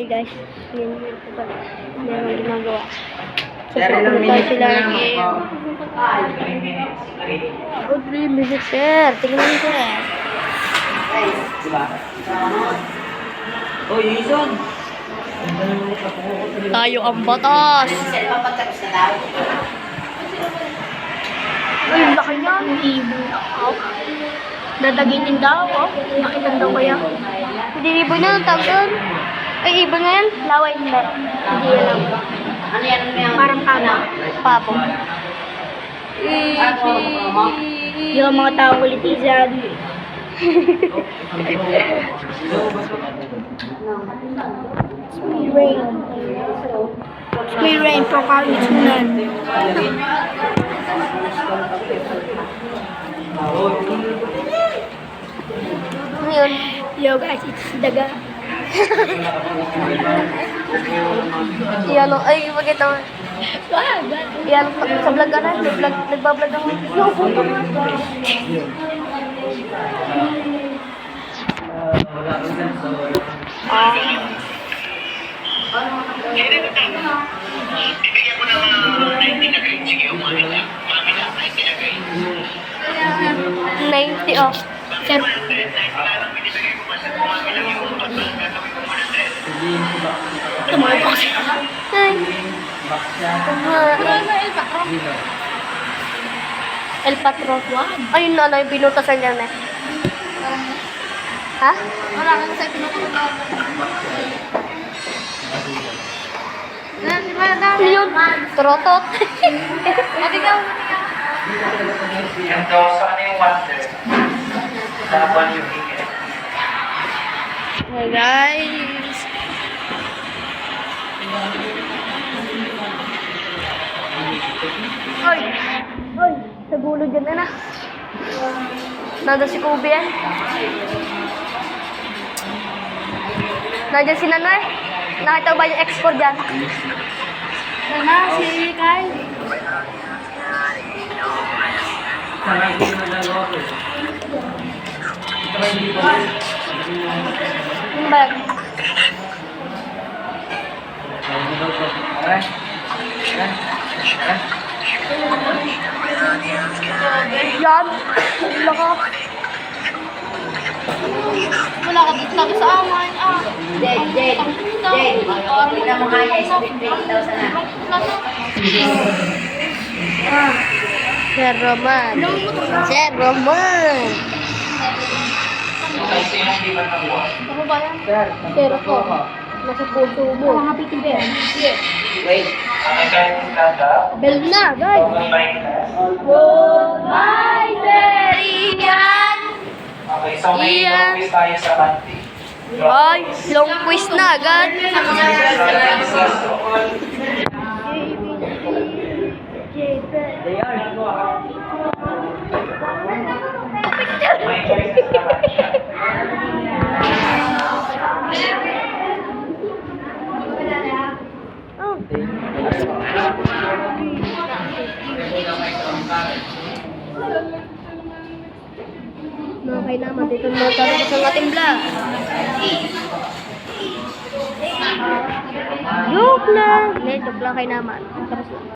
Hi guys, meron ginagawa. Pero ilang minutes sila na lang nag-game. ako. 3 minutes. Oh, 3 minutes sir. Tingnan mo sir. Diba? Oh, Jason! Tayo ang batas. Ay, laki niya. Ibon ako. Dadaginin daw, oh. Nakitan daw kaya. Hindi ibon na, tawag doon. Ay, ibon nga yan. Laway, hindi. Hindi yan lang. Ano yan? Parang pabo. Pabo. Yung mga tao kulitisan. May rain. May rain po kalitunan. Ngayon, yo guys, it's daga. Yan o, ay, magkita mo. Yan, sa vlog ka na, nagbablog ako. Yo, punta mo. Ibigyan ko na mga 90 na grade. Sige, umali na. Mami na, 90 na grade. 90, oh. Sir. Binibigay ko pa sa mami lang yung gagawin ko 100. Tumayo pa kasi. Ay. El Patron. Ayun na, yung binutasan niya na. Ha? Wala ka sa pinutulog. Ano yun? Trotot. Matigaw. Yung daw sa ano yung wonder. Laban yung hingin. Hey guys. Oy! Oy! Sa gulo dyan na. Nandun si Kobe yan. Nandiyan si Nanay. Nakita mo ba yung export dyan? Sana, si Kyle. Yung bag. Yan. Laka. Wala ka dito lagi sa amin. Jade. Hindi na mga yes, 20,000 na. Sir Roman. Sir Roman. Kasi yung di ba nakuha? Ano ba yan? Pero ko. Nasa puso mo. Mga pitibel. Wait. Ang kain ng kata. Bell na, guys. Combine class. Goodbye, Sir Ian. Okay, so may Iyan. quiz tayo sa country. Ay, long quiz na agad. They are. May choices naman siya. Okay naman, dito na tapos ang ating vlog. Joke lang. Hindi, joke lang kay naman. Tapos lang.